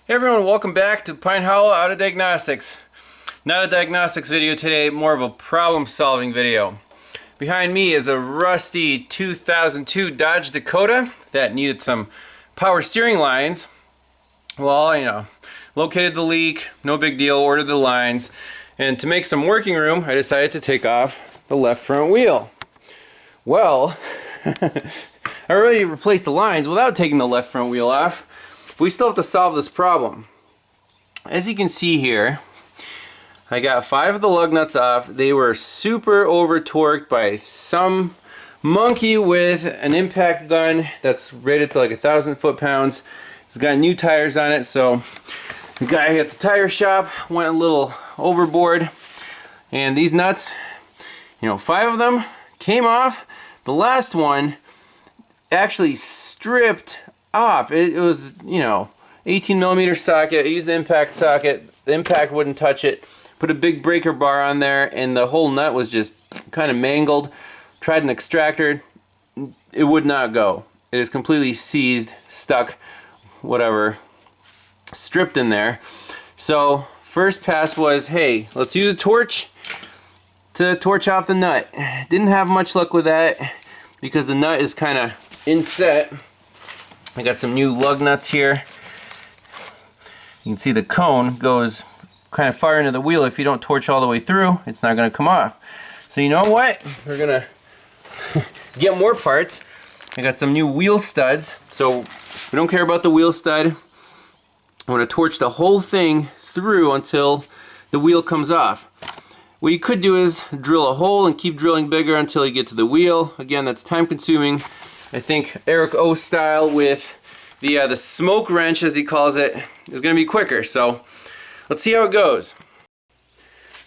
Hey everyone, welcome back to Pine Hollow Auto Diagnostics. Not a diagnostics video today, more of a problem solving video. Behind me is a rusty 2002 Dodge Dakota that needed some power steering lines. Well, located the leak, no big deal, ordered the lines. And to make some working room, I decided to take off the left front wheel. Well, I already replaced the lines without taking the left front wheel off. We still have to solve this problem. As you can see here, I got 5 of the lug nuts off. They were super over torqued by some monkey with an impact gun that's rated to like 1,000 foot-pounds. It's got new tires on it, so the guy at the tire shop went a little overboard. And these nuts, 5 of them came off. The last one actually stripped off. It was, 18mm socket. I used the impact socket. The impact wouldn't touch it. Put a big breaker bar on there, and the whole nut was just kind of mangled. Tried an extractor. It would not go. It is completely seized, stuck, whatever, stripped in there. So first pass was, hey, let's use a torch to torch off the nut. Didn't have much luck with that because the nut is kind of inset. I got some new lug nuts here. You can see the cone goes kind of far into the wheel. If you don't torch all the way through, it's not going to come off. So you know what? We're going to get more parts. I got some new wheel studs. So we don't care about the wheel stud. I'm going to torch the whole thing through until the wheel comes off. What you could do is drill a hole and keep drilling bigger until you get to the wheel. Again, that's time consuming. I think Eric O style with the smoke wrench, as he calls it, is going to be quicker. So let's see how it goes.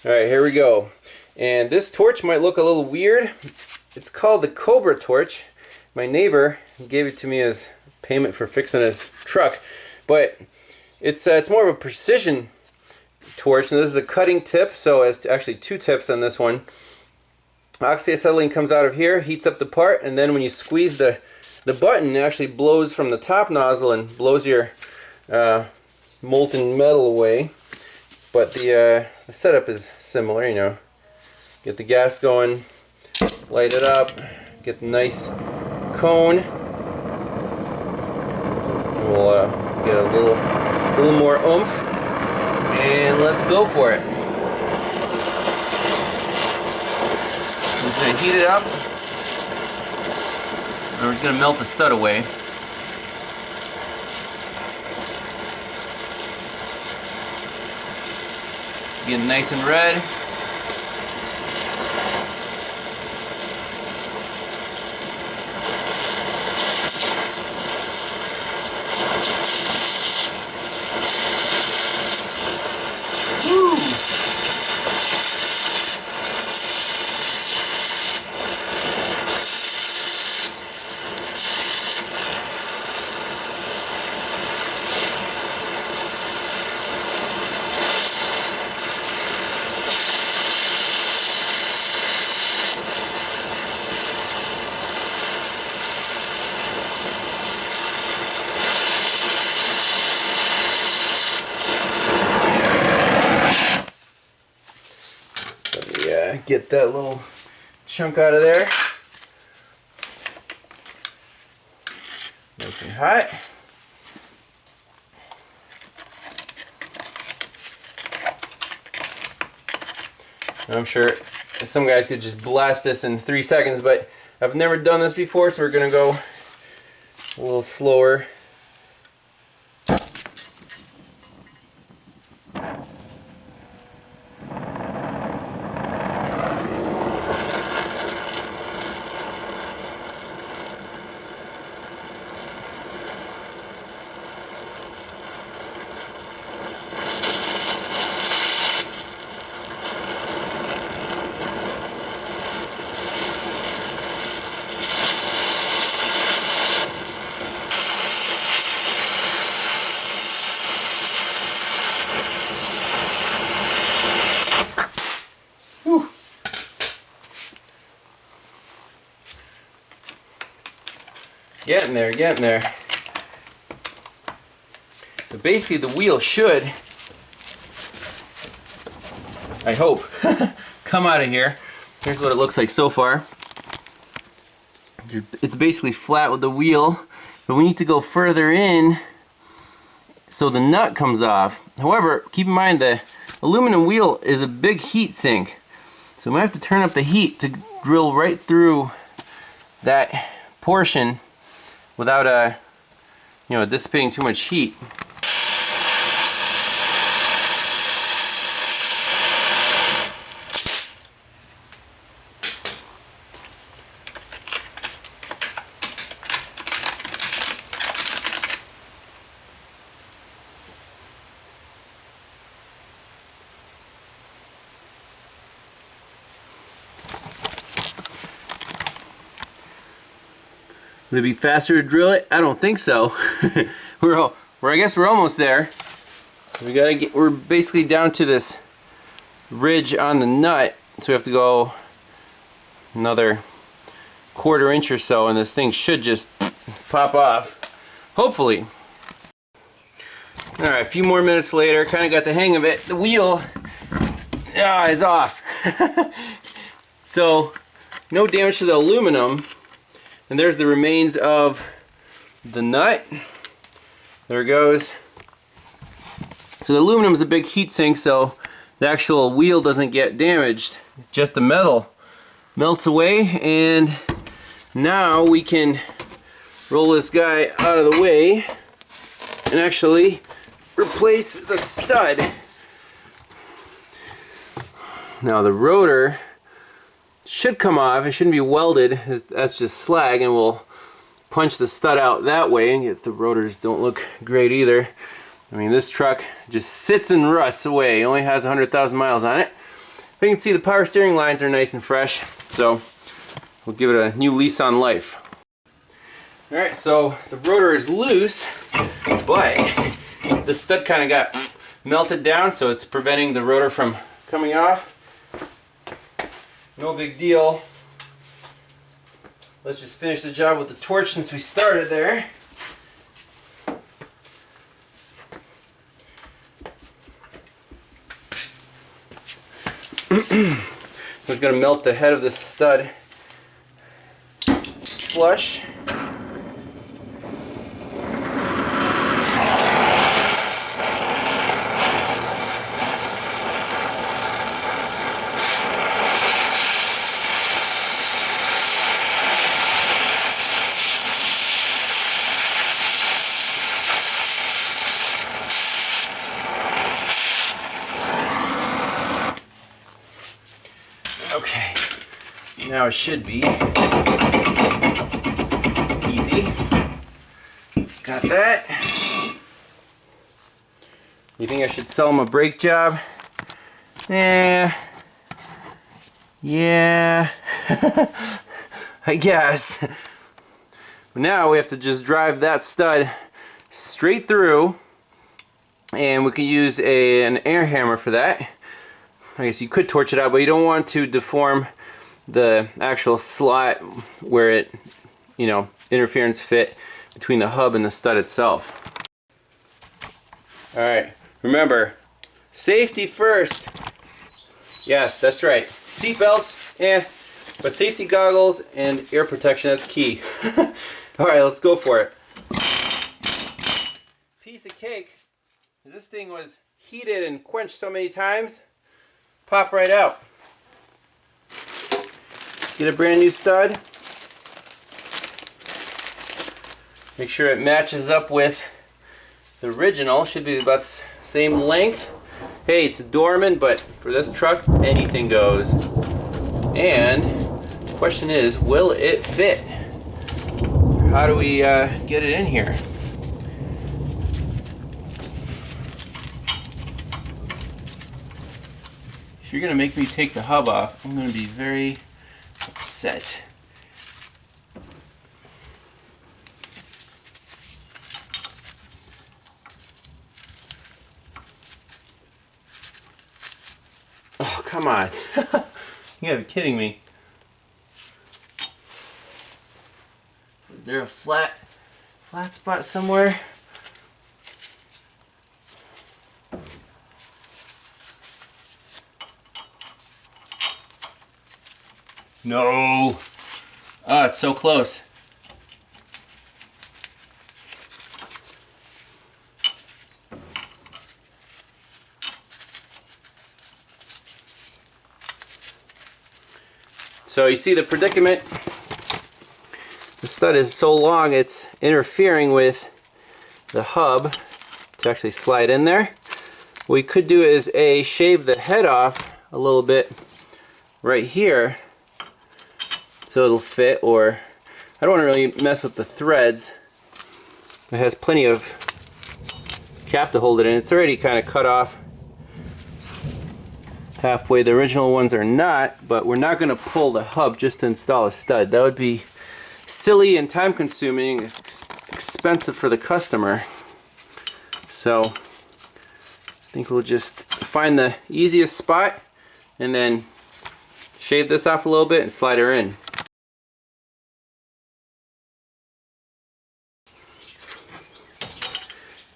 Alright, here we go. And this torch might look a little weird. It's called the Cobra Torch. My neighbor gave it to me as payment for fixing his truck. But it's more of a precision torch. And this is a cutting tip, so it's actually 2 tips on this one. Oxyacetylene comes out of here, heats up the part, and then when you squeeze the button, it actually blows from the top nozzle and blows your molten metal away. But the setup is similar, Get the gas going, light it up, get the nice cone. We'll get a little more oomph, and let's go for it. I'm just going to heat it up, and we're just going to melt the stud away. Getting nice and red. Woo! Get that little chunk out of there. Nice and hot. I'm sure some guys could just blast this in 3 seconds, but I've never done this before, so we're gonna go a little slower. Getting there, getting there. So basically the wheel should, I hope, come out of here. Here's what it looks like so far. It's basically flat with the wheel, but we need to go further in so the nut comes off. However, keep in mind the aluminum wheel is a big heat sink, so we might have to turn up the heat to drill right through that portion without dissipating too much heat. Would it be faster to drill it? I don't think so. I guess we're almost there. We're basically down to this ridge on the nut, so we have to go another 1/4 inch or so, and this thing should just pop off. Hopefully. All right, a few more minutes later, kind of got the hang of it. The wheel is off. So, no damage to the aluminum. And there's the remains of the nut. There it goes. So the aluminum is a big heat sink, so the actual wheel doesn't get damaged. Just the metal melts away, and now we can roll this guy out of the way and actually replace the stud. Now the rotor should come off. It shouldn't be welded. That's just slag, and we'll punch the stud out that way, and the rotors don't look great either. I mean, this truck just sits and rusts away. It only has 100,000 miles on it. But you can see the power steering lines are nice and fresh, so we'll give it a new lease on life. Alright, so the rotor is loose, but the stud kind of got melted down, so it's preventing the rotor from coming off. No big deal. Let's just finish the job with the torch since we started there. We're going to melt the head of this stud flush. Okay, now it should be easy. Got that. You think I should sell him a brake job? Yeah, I guess. But now we have to just drive that stud straight through, and we can use an air hammer for that. I guess you could torch it out, but you don't want to deform the actual slot where it, interference fit between the hub and the stud itself. Alright, remember, safety first. Yes, that's right. Seat belts, but safety goggles and air protection, that's key. Alright, let's go for it. Piece of cake. This thing was heated and quenched so many times. Pop right out. Get a brand new stud. Make sure it matches up with the original. Should be about the same length. Hey, it's a Dorman, but for this truck, anything goes. And the question is, will it fit? How do we get it in here? If you're going to make me take the hub off, I'm going to be very upset. Oh, come on. You gotta be kidding me. Is there a flat spot somewhere? No. Oh, it's so close. So you see the predicament. The stud is so long it's interfering with the hub to actually slide in there. What we could do is shave the head off a little bit right here so it'll fit, or I don't want to really mess with the threads. It has plenty of cap to hold it in. It's already kind of cut off halfway. The original ones are not, but we're not going to pull the hub just to install a stud. That would be silly and time consuming, expensive for the customer. So I think we'll just find the easiest spot and then shave this off a little bit and slide her in.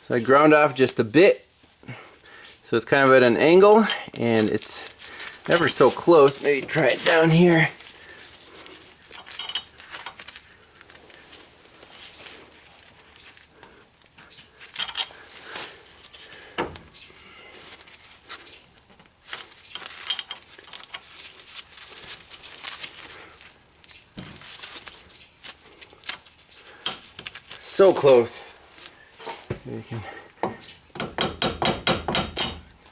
So I ground off just a bit, so it's kind of at an angle, and it's ever so close. Maybe try it down here. So close.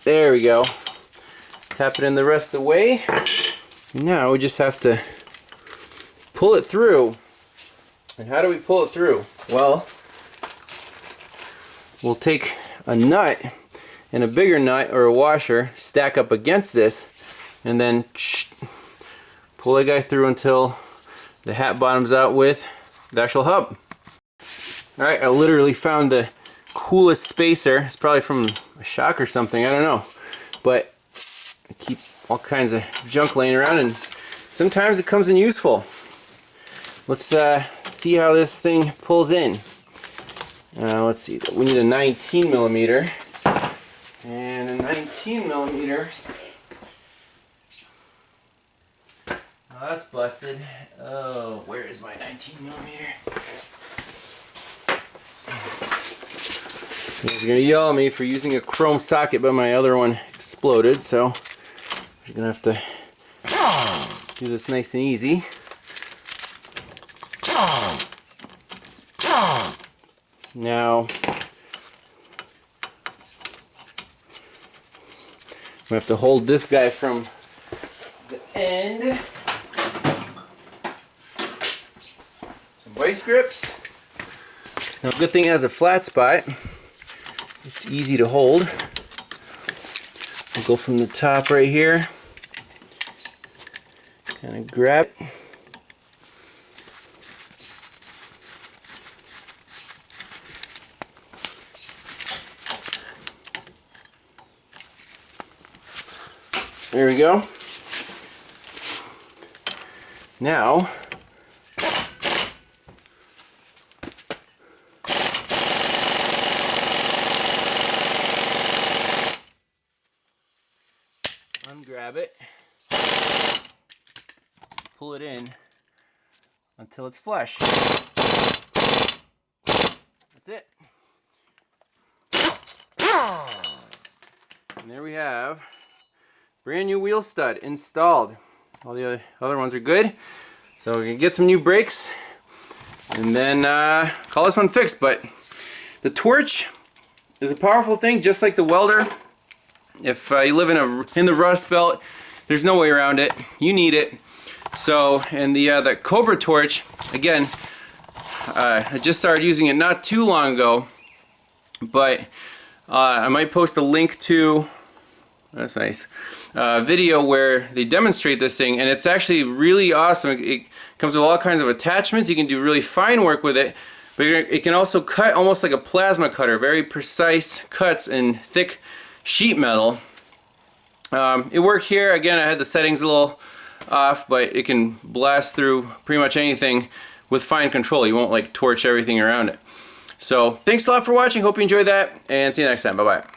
There we go. Tap it in the rest of the way. Now we just have to pull it through. And how do we pull it through? Well, we'll take a nut and a bigger nut or a washer, stack up against this, and then pull the guy through until the hat bottoms out with the actual hub. Alright, I literally found the coolest spacer. It's probably from a shock or something, I don't know. But I keep all kinds of junk laying around, and sometimes it comes in useful. Let's see how this thing pulls in. Let's see, we need a 19 millimeter. And a 19 millimeter. Oh, that's busted. Oh, where is my 19 millimeter? You're gonna yell at me for using a chrome socket, but my other one exploded, so you're gonna have to do this nice and easy. Now, we have to hold this guy from the end. Some vice grips. Now, good thing it has a flat spot. It's easy to hold. We'll go from the top right here. Kind of grab it. There we go. Now, ungrab it, pull it in until it's flush. That's it. And there we have brand new wheel stud installed. All the other ones are good. So we're gonna get some new brakes and then call this one fixed. But the Torch is a powerful thing, just like the welder. If you live in the Rust Belt, there's no way around it. You need it. So, and the Cobra Torch, again, I just started using it not too long ago, but I might post a link to, that's nice, video where they demonstrate this thing, and it's actually really awesome. It comes with all kinds of attachments. You can do really fine work with it, but it can also cut almost like a plasma cutter, very precise cuts in thick sheet metal. It worked here. Again, I had the settings a little off, but it can blast through pretty much anything with fine control. You won't like torch everything around it. So thanks a lot for watching. Hope you enjoyed that, and see you next time. Bye bye.